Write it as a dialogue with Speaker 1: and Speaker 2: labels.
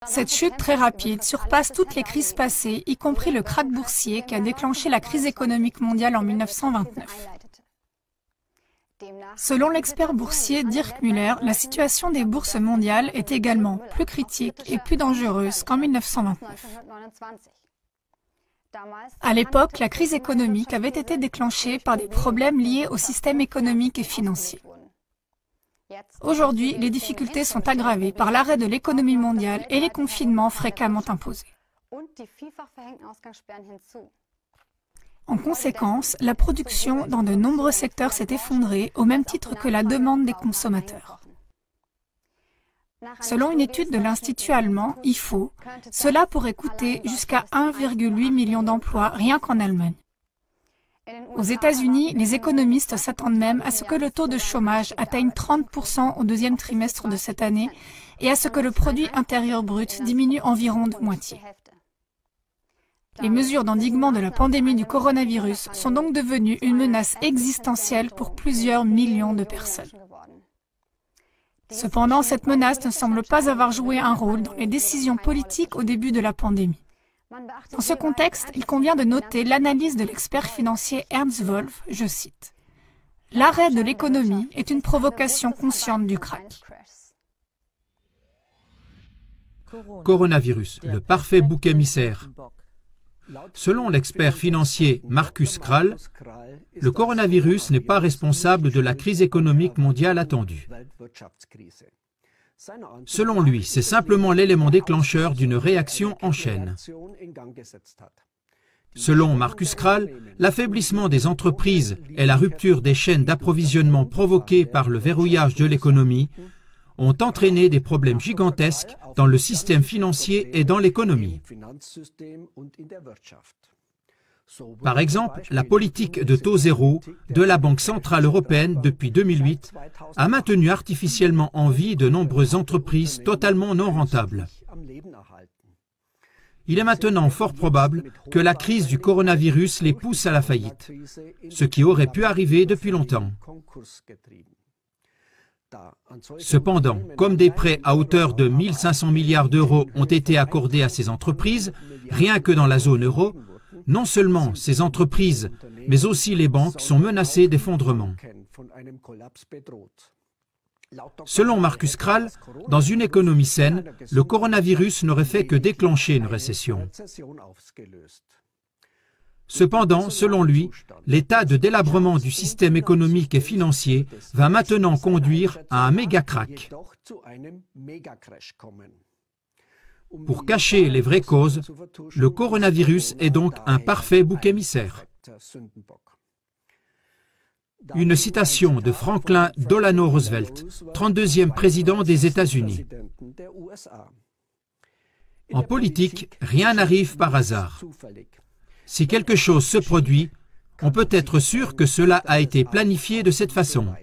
Speaker 1: Cette chute très rapide surpasse toutes les crises passées, y compris le krach boursier qui a déclenché la crise économique mondiale en 1929. Selon l'expert boursier Dirk Müller, la situation des bourses mondiales est également plus critique et plus dangereuse qu'en 1929. À l'époque, la crise économique avait été déclenchée par des problèmes liés au système économique et financier. Aujourd'hui, les difficultés sont aggravées par l'arrêt de l'économie mondiale et les confinements fréquemment imposés. En conséquence, la production dans de nombreux secteurs s'est effondrée au même titre que la demande des consommateurs. Selon une étude de l'Institut allemand IFO, cela pourrait coûter jusqu'à 1,8 million d'emplois rien qu'en Allemagne. Aux États-Unis, les économistes s'attendent même à ce que le taux de chômage atteigne 30% au deuxième trimestre de cette année et à ce que le produit intérieur brut diminue environ de moitié. Les mesures d'endiguement de la pandémie du coronavirus sont donc devenues une menace existentielle pour plusieurs millions de personnes. Cependant, cette menace ne semble pas avoir joué un rôle dans les décisions politiques au début de la pandémie. Dans ce contexte, il convient de noter l'analyse de l'expert financier Ernst Wolf, je cite. « L'arrêt de l'économie est une provocation consciente du krach. »
Speaker 2: Coronavirus, le parfait bouc émissaire. Selon l'expert financier Markus Krall, le coronavirus n'est pas responsable de la crise économique mondiale attendue. Selon lui, c'est simplement l'élément déclencheur d'une réaction en chaîne. Selon Markus Krall, l'affaiblissement des entreprises et la rupture des chaînes d'approvisionnement provoquées par le verrouillage de l'économie ont entraîné des problèmes gigantesques dans le système financier et dans l'économie. Par exemple, la politique de taux zéro de la Banque centrale européenne depuis 2008 a maintenu artificiellement en vie de nombreuses entreprises totalement non rentables. Il est maintenant fort probable que la crise du coronavirus les pousse à la faillite, ce qui aurait pu arriver depuis longtemps. Cependant, comme des prêts à hauteur de 1 500 milliards d'euros ont été accordés à ces entreprises, rien que dans la zone euro, non seulement ces entreprises, mais aussi les banques sont menacées d'effondrement. Selon Markus Krall, dans une économie saine, le coronavirus n'aurait fait que déclencher une récession. Cependant, selon lui, l'état de délabrement du système économique et financier va maintenant conduire à un méga-krach. Pour cacher les vraies causes, le coronavirus est donc un parfait bouc émissaire. Une citation de Franklin Delano Roosevelt, 32e président des États-Unis. En politique, rien n'arrive par hasard. Si quelque chose se produit, on peut être sûr que cela a été planifié de cette façon.